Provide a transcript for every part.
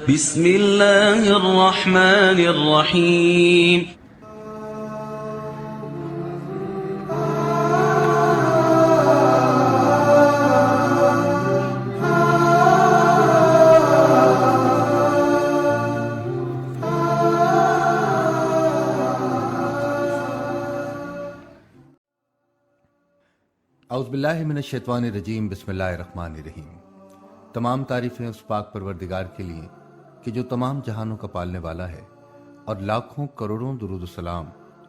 بسم اللہ الرحمن الرحیم. اعوذ باللہ من الشیطان الرجیم. بسم اللہ الرحمن الرحیم. تمام تعریفیں اس پاک پروردگار کے لیے کہ جو تمام جہانوں کا پالنے والا ہے، اور لاکھوں کروڑوں درود و سلام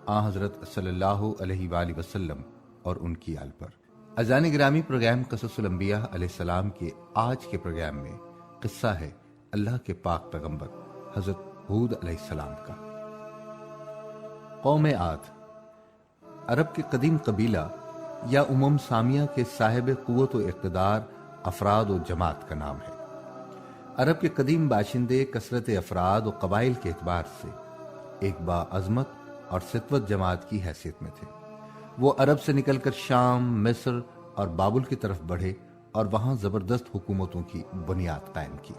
آن حضرت صلی اللہ علیہ وآلہ وسلم اور ان کی آل پر. عزیزان گرامی، پروگرام قصص الانبیاء علیہ السلام کے آج کے پروگرام میں قصہ ہے اللہ کے پاک پیغمبر حضرت ہود علیہ السلام کا. قوم عاد عرب کے قدیم قبیلہ یا سامیہ کے صاحب قوت و اقتدار افراد و جماعت کا نام ہے. عرب کے قدیم باشندے کثرت افراد و قبائل کے اعتبار سے ایک باعظمت اور ستوت جماعت کی حیثیت میں تھے. وہ عرب سے نکل کر شام، مصر اور بابل کی طرف بڑھے اور وہاں زبردست حکومتوں کی بنیاد قائم کی.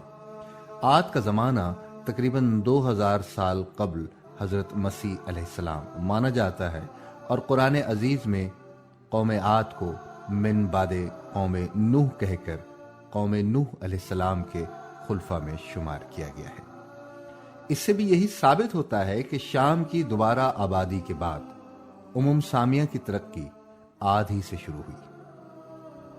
عاد کا زمانہ تقریباً 2000 سال قبل حضرت مسیح علیہ السلام مانا جاتا ہے، اور قرآن عزیز میں قوم عاد کو من بعد قوم نوح کہہ کر قوم نوح علیہ السلام کے خلفاء میں شمار کیا گیا ہے. اس سے بھی یہی ثابت ہوتا ہے کہ شام کی دوبارہ آبادی کے بعد سامیہ کی ترقی عاد ہی سے شروع ہوئی.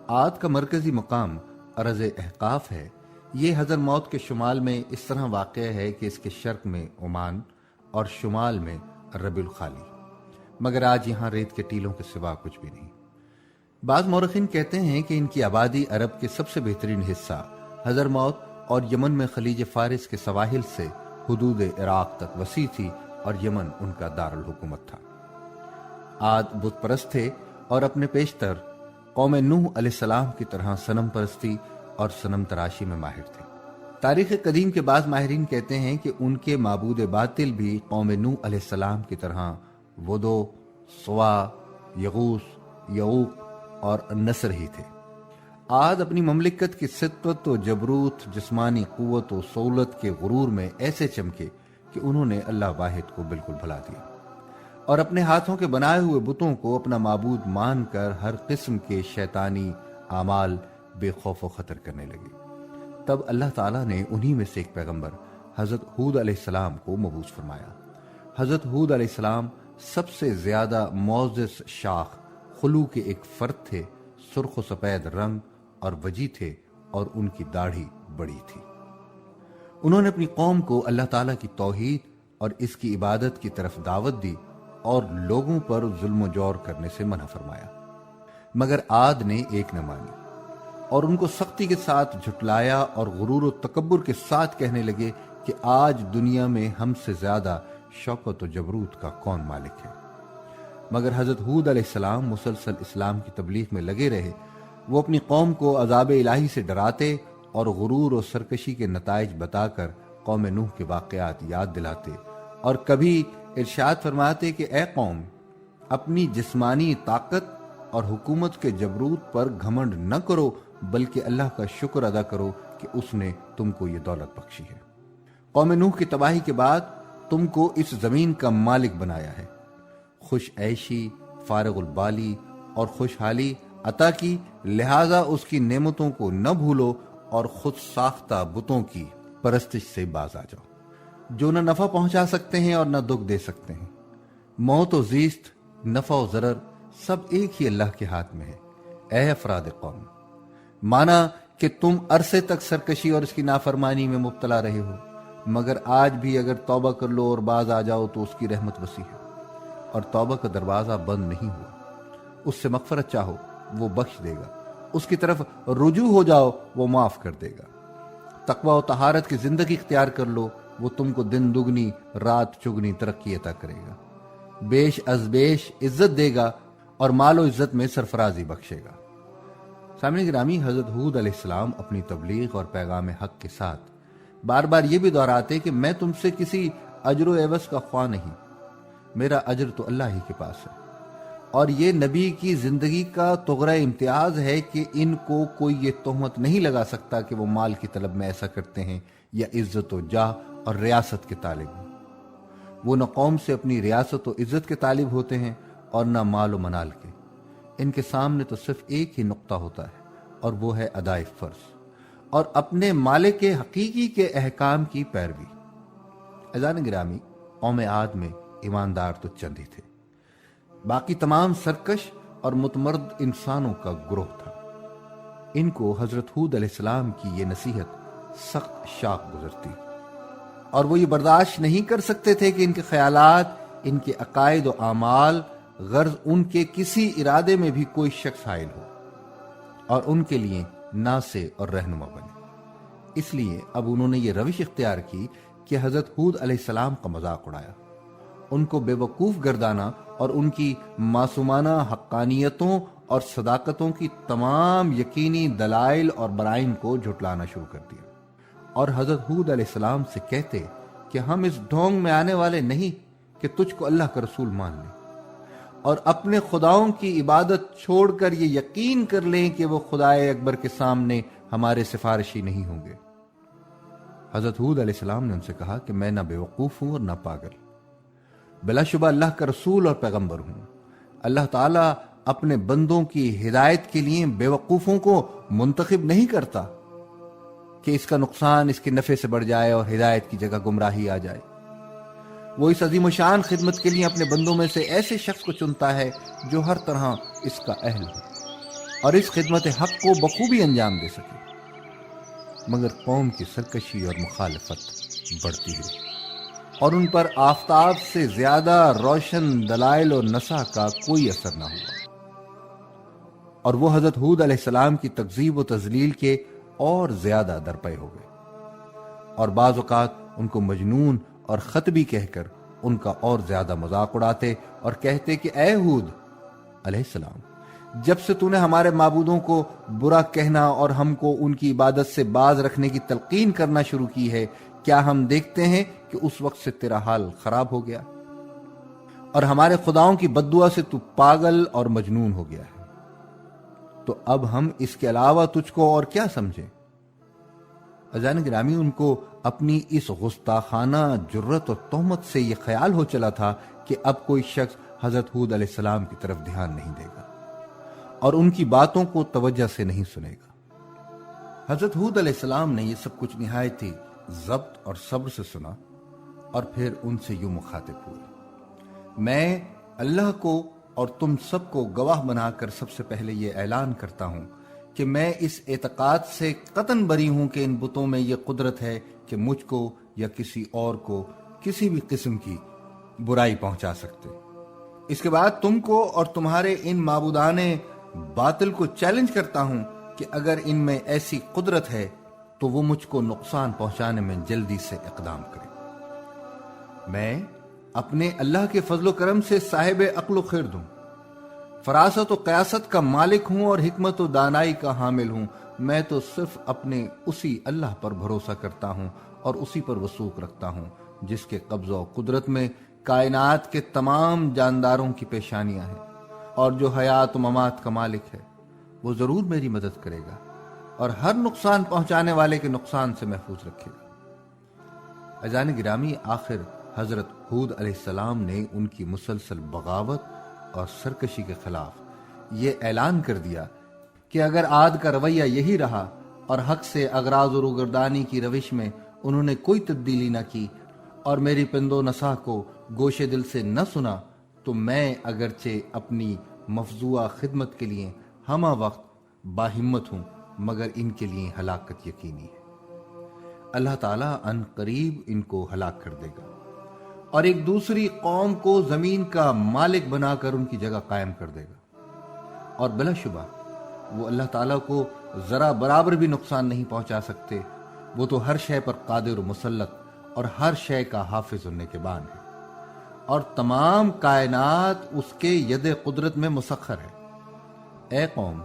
عاد کا مرکزی مقام ارض احقاف ہے. یہ حضر موت کے شمال میں اس طرح واقع ہے کہ اس کے شرق میں عمان اور شمال میں ربیع الخالی، مگر آج یہاں ریت کے ٹیلوں کے سوا کچھ بھی نہیں. بعض مورخین کہتے ہیں کہ ان کی آبادی عرب کے سب سے بہترین حصہ حضر موت اور یمن میں خلیج فارس کے سواحل سے حدود عراق تک وسیع تھی، اور یمن ان کا دارالحکومت تھا. عاد بت پرست تھے اور اپنے پیشتر قوم نوح علیہ السلام کی طرح صنم پرستی اور صنم تراشی میں ماہر تھے. تاریخ قدیم کے بعض ماہرین کہتے ہیں کہ ان کے معبود باطل بھی قوم نوح علیہ السلام کی طرح ودو، سوا، یغوث، یعوق اور نصر ہی تھے. عاد اپنی مملکت کی ستوت و جبروت، جسمانی قوت و سہولت کے غرور میں ایسے چمکے کہ انہوں نے اللہ واحد کو بالکل بھلا دیا، اور اپنے ہاتھوں کے بنائے ہوئے بتوں کو اپنا معبود مان کر ہر قسم کے شیطانی اعمال بے خوف و خطر کرنے لگے. تب اللہ تعالیٰ نے انہی میں سے ایک پیغمبر حضرت ہود علیہ السلام کو مبعوث فرمایا. حضرت ہود علیہ السلام سب سے زیادہ معزز شاخ خلو کے ایک فرد تھے. سرخ و سفید رنگ اور وجی تھے، اور ان کی داڑھی بڑی تھی. انہوں نے اپنی قوم کو اللہ تعالیٰ کی توحید اور اس کی عبادت کی طرف دعوت دی، اور لوگوں پر ظلم و جور کرنے سے منع فرمایا. مگر عاد نے ایک نہ مانی، اور ان کو سختی کے ساتھ جھٹلایا، اور غرور و تکبر کے ساتھ کہنے لگے کہ آج دنیا میں ہم سے زیادہ شوکت و جبروت کا کون مالک ہے. مگر حضرت ہود علیہ السلام مسلسل اسلام کی تبلیغ میں لگے رہے. وہ اپنی قوم کو عذاب الہی سے ڈراتے اور غرور و سرکشی کے نتائج بتا کر قوم نوح کے واقعات یاد دلاتے، اور کبھی ارشاد فرماتے کہ اے قوم، اپنی جسمانی طاقت اور حکومت کے جبروت پر گھمنڈ نہ کرو، بلکہ اللہ کا شکر ادا کرو کہ اس نے تم کو یہ دولت بخشی ہے. قوم نوح کی تباہی کے بعد تم کو اس زمین کا مالک بنایا ہے، خوش عیشی، فارغ البالی اور خوشحالی عطا کی، لہذا اس کی نعمتوں کو نہ بھولو اور خود ساختہ بتوں کی پرستش سے باز آ جاؤ، جو نہ نفع پہنچا سکتے ہیں اور نہ دکھ دے سکتے ہیں. موت و زیست، نفع و ضرر سب ایک ہی اللہ کے ہاتھ میں ہے. اے افراد قوم، مانا کہ تم عرصے تک سرکشی اور اس کی نافرمانی میں مبتلا رہے ہو، مگر آج بھی اگر توبہ کر لو اور باز آ جاؤ تو اس کی رحمت وسیع ہے، اور توبہ کا دروازہ بند نہیں ہوا. اس سے مغفرت چاہو، وہ بخش دے گا. اس کی طرف رجوع ہو جاؤ، وہ معاف کر دے گا. تقوی و طہارت کی زندگی اختیار کر لو، وہ تم کو دن دگنی رات چگنی ترقی عطا کرے گا، بیش از بیش عزت دے گا، اور مال و عزت میں سرفرازی بخشے گا. سامعین گرامی، حضرت ہود علیہ السلام اپنی تبلیغ اور پیغام حق کے ساتھ بار بار یہ بھی دہراتے کہ میں تم سے کسی اجر و عوض کا خواہ نہیں، میرا اجر تو اللہ ہی کے پاس ہے، اور یہ نبی کی زندگی کا تغرہ امتیاز ہے کہ ان کو کوئی یہ تہمت نہیں لگا سکتا کہ وہ مال کی طلب میں ایسا کرتے ہیں یا عزت و جاہ اور ریاست کے طالب ہوں۔ وہ نہ قوم سے اپنی ریاست و عزت کے طالب ہوتے ہیں اور نہ مال و منال کے۔ ان کے سامنے تو صرف ایک ہی نقطہ ہوتا ہے اور وہ ہے ادائے فرض اور اپنے مالک حقیقی کے احکام کی پیروی۔ عزیزان گرامی، قوم عاد میں ایماندار تو چند ہی تھے، باقی تمام سرکش اور متمرد انسانوں کا گروہ تھا۔ ان کو حضرت ہود علیہ السلام کی یہ نصیحت سخت شاق گزرتی اور وہ یہ برداشت نہیں کر سکتے تھے کہ ان کے خیالات، ان کے عقائد و اعمال، غرض ان کے کسی ارادے میں بھی کوئی شخص حائل ہو اور ان کے لیے ناصح اور رہنما بنے۔ اس لیے اب انہوں نے یہ روش اختیار کی کہ حضرت ہود علیہ السلام کا مذاق اڑایا، ان کو بے وقوف گردانا اور ان کی معصومانہ حقانیتوں اور صداقتوں کی تمام یقینی دلائل اور برائن کو جھٹلانا شروع کر دیا، اور حضرت ہود علیہ السلام سے کہتے کہ ہم اس ڈھونگ میں آنے والے نہیں کہ تجھ کو اللہ کا رسول مان لیں اور اپنے خداؤں کی عبادت چھوڑ کر یہ یقین کر لیں کہ وہ خدائے اکبر کے سامنے ہمارے سفارشی نہیں ہوں گے۔ حضرت ہود علیہ السلام نے ان سے کہا کہ میں نہ بے وقوف ہوں اور نہ پاگل، بلا شبہ اللہ کا رسول اور پیغمبر ہوں۔ اللہ تعالیٰ اپنے بندوں کی ہدایت کے لیے بے وقوفوں کو منتخب نہیں کرتا کہ اس کا نقصان اس کے نفع سے بڑھ جائے اور ہدایت کی جگہ گمراہی آ جائے۔ وہ اس عظیم و شان خدمت کے لیے اپنے بندوں میں سے ایسے شخص کو چنتا ہے جو ہر طرح اس کا اہل ہو اور اس خدمت حق کو بخوبی انجام دے سکے، مگر قوم کی سرکشی اور مخالفت بڑھتی ہے اور ان پر آفتاب سے زیادہ روشن دلائل اور نصح کا کوئی اثر نہ ہوا، اور وہ حضرت ہود علیہ السلام کی تکذیب و تذلیل کے اور زیادہ درپے ہو گئے، اور بعض اوقات ان کو مجنون اور خطبی کہہ کر ان کا اور زیادہ مذاق اڑاتے اور کہتے کہ اے ہود علیہ السلام، جب سے تو نے ہمارے معبودوں کو برا کہنا اور ہم کو ان کی عبادت سے باز رکھنے کی تلقین کرنا شروع کی ہے، کیا ہم دیکھتے ہیں کہ اس وقت سے تیرا حال خراب ہو گیا اور ہمارے خداؤں کی بد دعا سے تو پاگل اور مجنون ہو گیا ہے؟ تو اب ہم اس کے علاوہ تجھ کو اور کیا سمجھیں؟ عزیزان گرامی، ان کو اپنی اس گستاخانہ جرت اور تہمت سے یہ خیال ہو چلا تھا کہ اب کوئی شخص حضرت ہود علیہ السلام کی طرف دھیان نہیں دے گا اور ان کی باتوں کو توجہ سے نہیں سنے گا۔ حضرت ہود علیہ السلام نے یہ سب کچھ نہایت ہی ضبط اور صبر سے سنا اور پھر ان سے یوں مخاطب ہوئے، میں اللہ کو اور تم سب کو گواہ بنا کر سب سے پہلے یہ اعلان کرتا ہوں کہ میں اس اعتقاد سے قطعاً بری ہوں کہ ان بتوں میں یہ قدرت ہے کہ مجھ کو یا کسی اور کو کسی بھی قسم کی برائی پہنچا سکتے۔ اس کے بعد تم کو اور تمہارے ان معبودان باطل کو چیلنج کرتا ہوں کہ اگر ان میں ایسی قدرت ہے تو وہ مجھ کو نقصان پہنچانے میں جلدی سے اقدام کرے۔ میں اپنے اللہ کے فضل و کرم سے صاحب عقل و خرد ہوں، فراست و قیاست کا مالک ہوں اور حکمت و دانائی کا حامل ہوں۔ میں تو صرف اپنے اسی اللہ پر بھروسہ کرتا ہوں اور اسی پر وثوق رکھتا ہوں جس کے قبضہ و قدرت میں کائنات کے تمام جانداروں کی پیشانیاں ہیں، اور جو حیات و ممات کا مالک ہے وہ ضرور میری مدد کرے گا اور ہر نقصان پہنچانے والے کے نقصان سے محفوظ رکھے گا۔ عزیزان گرامی، آخر حضرت ہود علیہ السلام نے ان کی مسلسل بغاوت اور سرکشی کے خلاف یہ اعلان کر دیا کہ اگر عاد کا رویہ یہی رہا اور حق سے اغراض و روگردانی کی روش میں انہوں نے کوئی تبدیلی نہ کی اور میری پند و نصح کو گوش دل سے نہ سنا، تو میں اگرچہ اپنی مفضوع خدمت کے لیے ہمہ وقت باہمت ہوں، مگر ان کے لیے ہلاکت یقینی ہے۔ اللہ تعالیٰ ان قریب ان کو ہلاک کر دے گا اور ایک دوسری قوم کو زمین کا مالک بنا کر ان کی جگہ قائم کر دے گا، اور بلا شبہ وہ اللہ تعالیٰ کو ذرا برابر بھی نقصان نہیں پہنچا سکتے۔ وہ تو ہر شے پر قادر و مسلط اور ہر شے کا حافظ و نگہبان ہے، اور تمام کائنات اس کے ید قدرت میں مسخر ہے۔ اے قوم،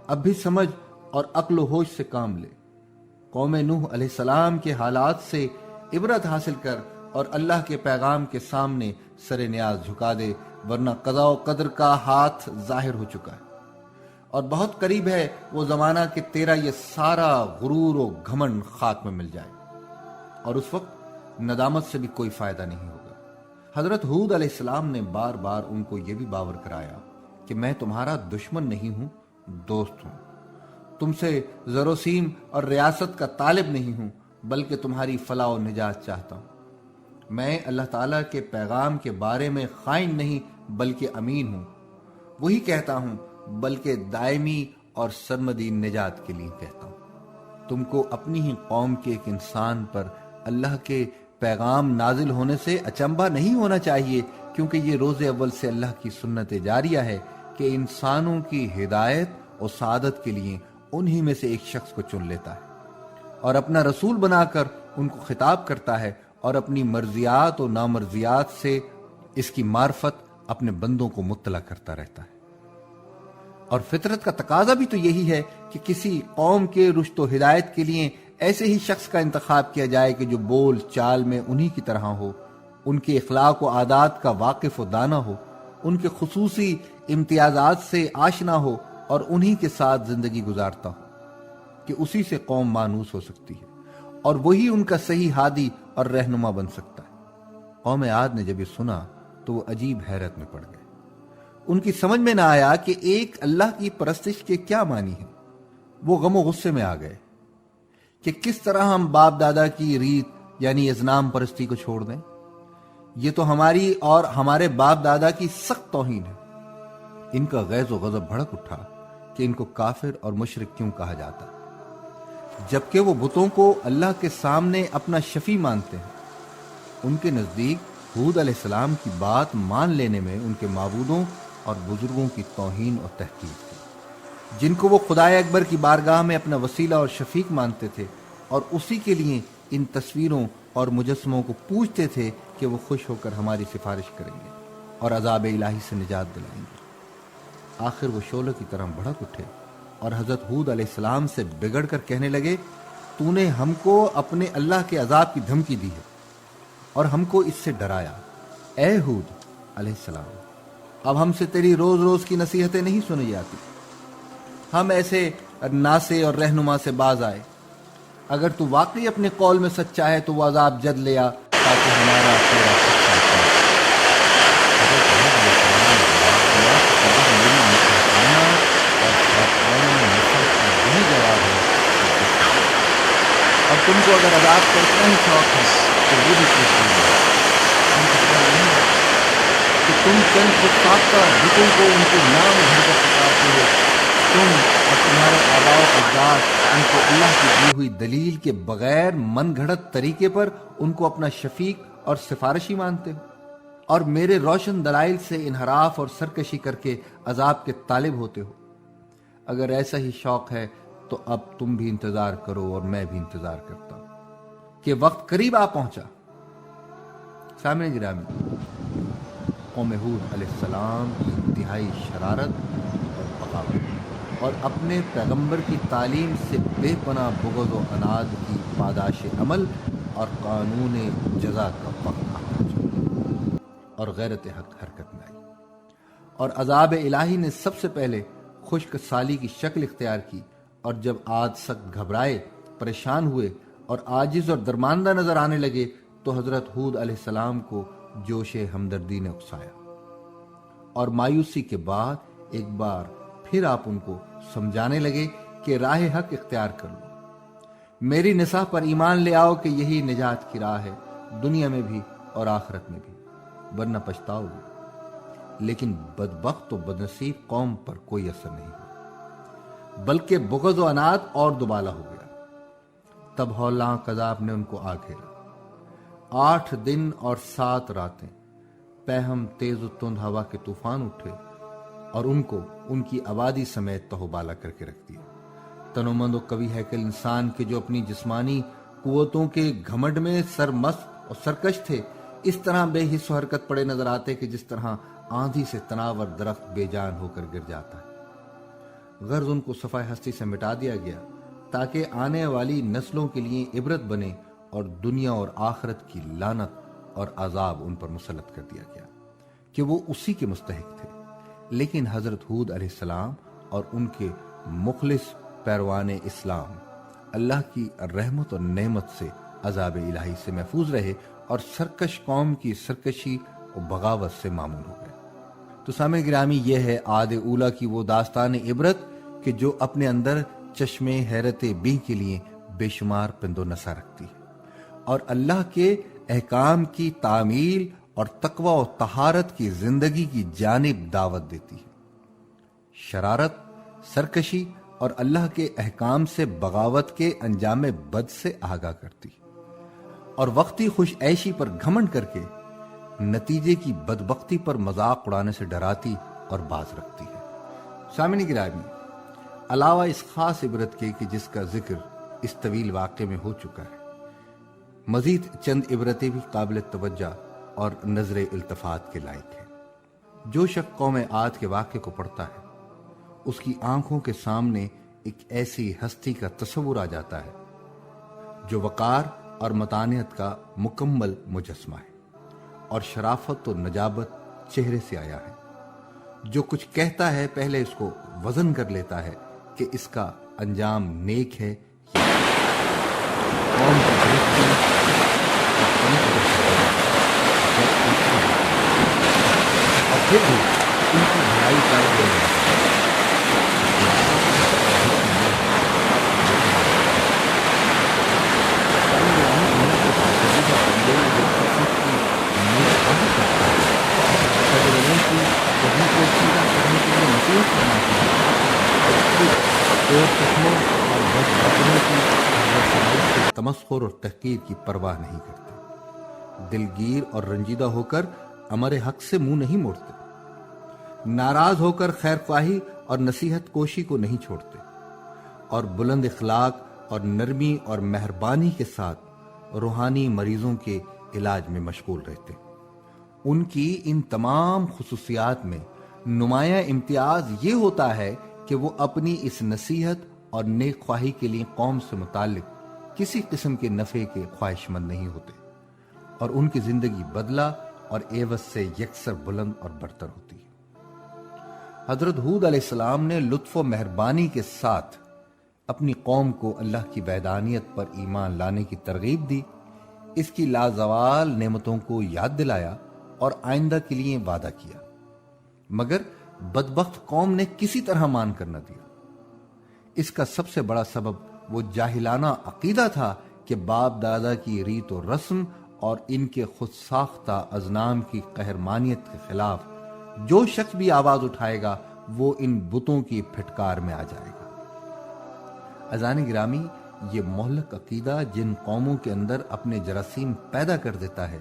اب بھی سمجھ اور عقل و ہوش سے کام لے۔ قوم نوح علیہ السلام کے حالات سے عبرت حاصل کر اور اللہ کے پیغام کے سامنے سر نیاز جھکا دے، ورنہ قضاء و قدر کا ہاتھ ظاہر ہو چکا ہے، اور بہت قریب ہے وہ زمانہ کہ تیرا یہ سارا غرور و گھمنڈ خاک میں مل جائے۔ اور اس وقت ندامت سے بھی کوئی فائدہ نہیں ہوگا۔ حضرت ہود علیہ السلام نے بار بار ان کو یہ بھی باور کرایا کہ میں تمہارا دشمن نہیں ہوں، دوست ہوں، تم سے زر و سیم اور ریاست کا طالب نہیں ہوں، بلکہ تمہاری فلاح و نجات چاہتا ہوں۔ میں اللہ تعالیٰ کے پیغام کے بارے میں خائن نہیں بلکہ امین ہوں، وہی کہتا ہوں بلکہ دائمی اور سرمدی نجات کے لیے کہتا ہوں۔ تم کو اپنی ہی قوم کے ایک انسان پر اللہ کے پیغام نازل ہونے سے اچنبھا نہیں ہونا چاہیے، کیونکہ یہ روز اول سے اللہ کی سنت جاریہ ہے کہ انسانوں کی ہدایت اور سعادت کے لیے انہی میں سے ایک شخص کو چن لیتا ہے اور اپنا رسول بنا کر ان کو خطاب کرتا ہے، اور اپنی مرضیات اور نامرضیات سے اس کی معرفت اپنے بندوں کو مطلع کرتا رہتا ہے۔ اور فطرت کا تقاضا بھی تو یہی ہے کہ کسی قوم کے رشد و ہدایت کے لیے ایسے ہی شخص کا انتخاب کیا جائے کہ جو بول چال میں انہی کی طرح ہو، ان کے اخلاق و عادات کا واقف و دانا ہو، ان کے خصوصی امتیازات سے آشنا ہو اور انہی کے ساتھ زندگی گزارتا ہو کہ اسی سے قوم مانوس ہو سکتی ہے اور وہی ان کا صحیح ہادی اور رہنما بن سکتا ہے۔ قوم عاد نے جب یہ سنا تو وہ عجیب حیرت میں پڑ گئے۔ ان کی سمجھ میں نہ آیا کہ ایک اللہ کی پرستش کے کیا معنی ہے۔ وہ غم و غصے میں آ گئے کہ کس طرح ہم باپ دادا کی ریت یعنی اصنام پرستی کو چھوڑ دیں؟ یہ تو ہماری اور ہمارے باپ دادا کی سخت توہین ہے۔ ان کا غیظ و غضب بھڑک اٹھا کہ ان کو کافر اور مشرک کیوں کہا جاتا ہے، جبکہ وہ بتوں کو اللہ کے سامنے اپنا شفیع مانتے ہیں۔ ان کے نزدیک ہود علیہ السلام کی بات مان لینے میں ان کے معبودوں اور بزرگوں کی توہین اور تحقیر تھی، جن کو وہ خدائے اکبر کی بارگاہ میں اپنا وسیلہ اور شفیق مانتے تھے، اور اسی کے لیے ان تصویروں اور مجسموں کو پوچھتے تھے کہ وہ خوش ہو کر ہماری سفارش کریں گے اور عذاب الہی سے نجات دلائیں گے۔ آخر وہ شعلہ کی طرح بھڑک اٹھے اور حضرت ہود علیہ السلام سے بگڑ کر کہنے لگے، تو نے ہم کو اپنے اللہ کے عذاب کی دھمکی دی ہے اور ہم کو اس سے ڈرایا۔ اے ہود علیہ السلام، اب ہم سے تیری روز روز کی نصیحتیں نہیں سنی جاتی، ہم ایسے ناسے اور رہنما سے باز آئے۔ اگر تو واقعی اپنے قول میں سچا ہے تو وہ عذاب جد لیا تاکہ ہمارا تیرا سچا کام۔ حضرت ہود علیہ السلام نے جواب دیا کہ اگر میری مخلصانہ اور خاطرانہ نصیحت کا یہی جواب ہے اور تم کو اگر عذاب کا اتنا ہی شوق ہے تو وہ بھی پوچھ لیجیے۔ ہم کو خبر نہیں ہے کہ تم چند خود ساختہ بتوں کو ان کے نام بھر کر پکارتے ہو، تم اور تمہارے آباء و اجداد ان کو اللہ کی دی ہوئی دلیل کے بغیر من گھڑت طریقے پر ان کو اپنا شفیق اور سفارشی مانتے ہو، اور میرے روشن دلائل سے انحراف اور سرکشی کر کے عذاب کے طالب ہوتے ہو۔ اگر ایسا ہی شوق ہے تو اب تم بھی انتظار کرو اور میں بھی انتظار کرتا ہوں کہ وقت قریب آ پہنچا۔ سامعین گرامی، قوم ہود علیہ السلام کی انتہائی شرارت اور بغاوت اور اپنے پیغمبر کی تعلیم سے بے پناہ بغض و عناد کی پاداش عمل اور قانون جزا کا وقت آ پہنچا اور غیرت حق حرکت میں آئی، اور عذاب الہی نے سب سے پہلے خشک سالی کی شکل اختیار کی، اور جب عاد سخت گھبرائے، پریشان ہوئے اور عاجز اور درماندہ نظر آنے لگے تو حضرت ہود علیہ السلام کو جوش ہمدردی نے اکسایا، اور مایوسی کے بعد ایک بار پھر آپ ان کو سمجھانے لگے کہ راہ حق اختیار کر لو، میری نصاح پر ایمان لے آؤ کہ یہی نجات کی راہ ہے، دنیا میں بھی اور آخرت میں بھی، ورنہ پچھتاؤ گے۔ لیکن بدبخت و بدنصیب قوم پر کوئی اثر نہیں ہوا، بلکہ بغض و عناد اور دوبالا ہو گیا۔ تب ہولناک عذاب نے ان کو آ گھیرا۔ 8 دن اور 7 راتیں پہم تیز و تند ہوا کے طوفان اٹھے اور ان کو ان کی آبادی سمیت تہوبالا کر کے رکھ دیا۔ تنومند و قوی ہیکل انسان کے جو اپنی جسمانی قوتوں کے گھمنڈ میں سرمست اور سرکش تھے، اس طرح بے حس و حرکت پڑے نظر آتے کہ جس طرح آندھی سے تناور درخت بے جان ہو کر گر جاتا ہے۔ غرض ان کو صفحہ ہستی سے مٹا دیا گیا تاکہ آنے والی نسلوں کے لیے عبرت بنے، اور دنیا اور آخرت کی لعنت اور عذاب ان پر مسلط کر دیا گیا کہ وہ اسی کے مستحق تھے۔ لیکن حضرت ہود علیہ السلام اور ان کے مخلص پیروان اسلام اللہ کی رحمت اور نعمت سے عذاب الہی سے محفوظ رہے اور سرکش قوم کی سرکشی و بغاوت سے معمون ہو گئے۔ تو سامعین گرامی، یہ ہے عاد اولیٰ کی وہ داستان عبرت کہ جو اپنے اندر چشم حیرت بیں کے لیے بے شمار پند و نسا رکھتی ہے اور اللہ کے احکام کی تعمیل اور تقوی و طہارت کی زندگی کی جانب دعوت دیتی ہے۔ شرارت، سرکشی اور اللہ کے احکام سے بغاوت کے انجام بد سے آگاہ کرتی ہے اور وقتی خوش عیشی پر گھمنڈ کر کے نتیجے کی بدبختی پر مذاق اڑانے سے ڈراتی اور باز رکھتی ہے۔ سامعین گرامی، علاوہ اس خاص عبرت کے کہ جس کا ذکر اس طویل واقعے میں ہو چکا ہے، مزید چند عبرتیں بھی قابل توجہ اور نظر التفات کے لائق ہیں۔ جو شخص قوم عاد کے واقعے کو پڑھتا ہے، اس کی آنکھوں کے سامنے ایک ایسی ہستی کا تصور آ جاتا ہے جو وقار اور متانت کا مکمل مجسمہ ہے اور شرافت و نجابت چہرے سے آیا ہے۔ جو کچھ کہتا ہے پہلے اس کو وزن کر لیتا ہے کہ اس کا انجام نیک ہے یا قوم کی درستی اور پھر بھی ان کی بھلائی کا تمسخر اور تحقیر کی پرواہ نہیں کرتے، دلگیر اور رنجیدہ ہو کر امر حق سے منہ نہیں موڑتے، ناراض ہو کر خیر خواہی اور نصیحت کوشی کو نہیں چھوڑتے اور بلند اخلاق اور نرمی اور مہربانی کے ساتھ روحانی مریضوں کے علاج میں مشغول رہتے۔ ان کی ان تمام خصوصیات میں نمایاں امتیاز یہ ہوتا ہے کہ وہ اپنی اس نصیحت اور نیک خواہی کے لیے قوم سے متعلق کسی قسم کے نفع کے خواہش مند نہیں ہوتے اور ان کی زندگی بدلہ اور عوض سے یکسر بلند اور برتر ہوتی ہے۔ حضرت ہود علیہ السلام نے لطف و مہربانی کے ساتھ اپنی قوم کو اللہ کی وحدانیت پر ایمان لانے کی ترغیب دی، اس کی لازوال نعمتوں کو یاد دلایا اور آئندہ کے لیے وعدہ کیا، مگر بدبخت قوم نے کسی طرح مان کر نہ دیا۔ اس کا سب سے بڑا سبب وہ جاہلانہ عقیدہ تھا کہ باپ دادا کی ریت و رسم اور ان کے خود ساختہ ازنام کی قہرمانیت کے خلاف جو شخص بھی آواز اٹھائے گا وہ ان بتوں کی پھٹکار میں آ جائے گا۔ عزیزان گرامی، یہ مہلک عقیدہ جن قوموں کے اندر اپنے جراثیم پیدا کر دیتا ہے،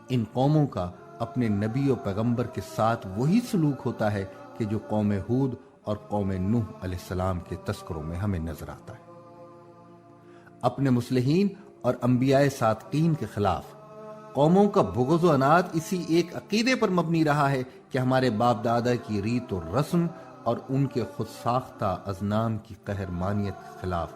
ان قوموں کا اپنے نبی و پیغمبر کے ساتھ وہی سلوک ہوتا ہے کہ جو قوم ہود اور قوم نوح علیہ السلام کے تذکروں میں ہمیں نظر آتا ہے۔ اپنے مصلحین اور انبیاء صادقین کے خلاف قوموں کا بغض و عناد اسی ایک عقیدے پر مبنی رہا ہے کہ ہمارے باپ دادا کی ریت و رسم اور ان کے خود ساختہ ازنام کی قہرمانیت کے خلاف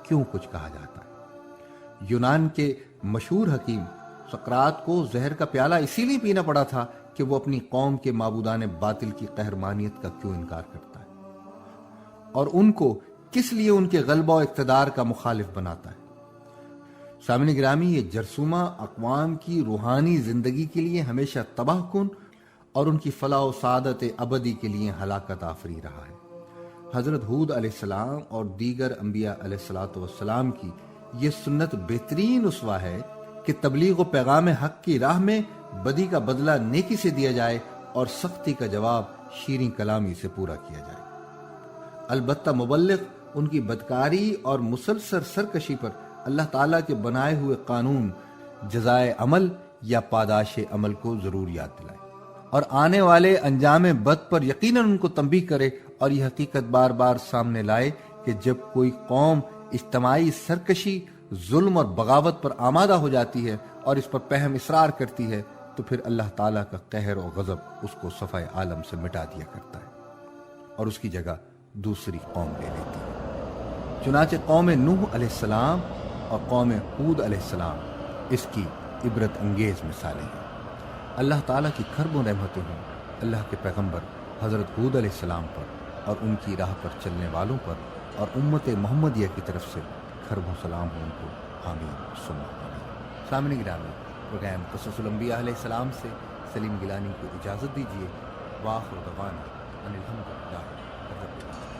کیوں کچھ کہا جاتا ہے۔ یونان کے مشہور حکیم سقراط کو زہر کا پیالہ اسی لیے پینا پڑا تھا کہ وہ اپنی قوم کے معبودان باطل کی قہرمانیت کا کیوں انکار کرتا ہے اور ان کو کس لیے ان کے غلبہ و اقتدار کا مخالف بناتا ہے۔ سامعین گرامی، یہ جرثومہ اقوام کی روحانی زندگی کے لیے ہمیشہ تباہ کن اور ان کی فلاح و سعادت ابدی کے لیے ہلاکت آفری رہا ہے۔ حضرت ہود علیہ السلام اور دیگر انبیاء علیہ السلام کی یہ سنت بہترین اسوہ ہے کہ تبلیغ و پیغام حق کی راہ میں بدی کا بدلہ نیکی سے دیا جائے اور سختی کا جواب شیریں کلامی سے پورا کیا جائے۔ البتہ مبلغ ان کی بدکاری اور مسلسل سرکشی پر اللہ تعالیٰ کے بنائے ہوئے قانون جزائے عمل یا پاداش عمل کو ضرور یاد دلائے اور آنے والے انجام بد پر یقیناً ان کو تنبیہ کرے اور یہ حقیقت بار بار سامنے لائے کہ جب کوئی قوم اجتماعی سرکشی، ظلم اور بغاوت پر آمادہ ہو جاتی ہے اور اس پر پہم اصرار کرتی ہے تو پھر اللہ تعالیٰ کا قہر و غضب اس کو صفحہ عالم سے مٹا دیا کرتا ہے اور اس کی جگہ دوسری قوم لے لیتی ہے۔ چنانچہ قوم نوح علیہ السلام اور قوم ہود علیہ السلام اس کی عبرت انگیز مثالیں ہیں۔ اللہ تعالیٰ کی کھربوں رحمتیں ہوں اللہ کے پیغمبر حضرت ہود علیہ السلام پر اور ان کی راہ پر چلنے والوں پر اور امت محمدیہ کی طرف سے کھربوں سلام ہوں ان کو۔ آمین ثم آمین۔ سامعین گرامی، پروگرام قصص الانبیاء علیہ السلام سے سلیم گیلانی کو اجازت دیجیے۔ وآخر دعوانا ان الحمد للہ رب العالمین۔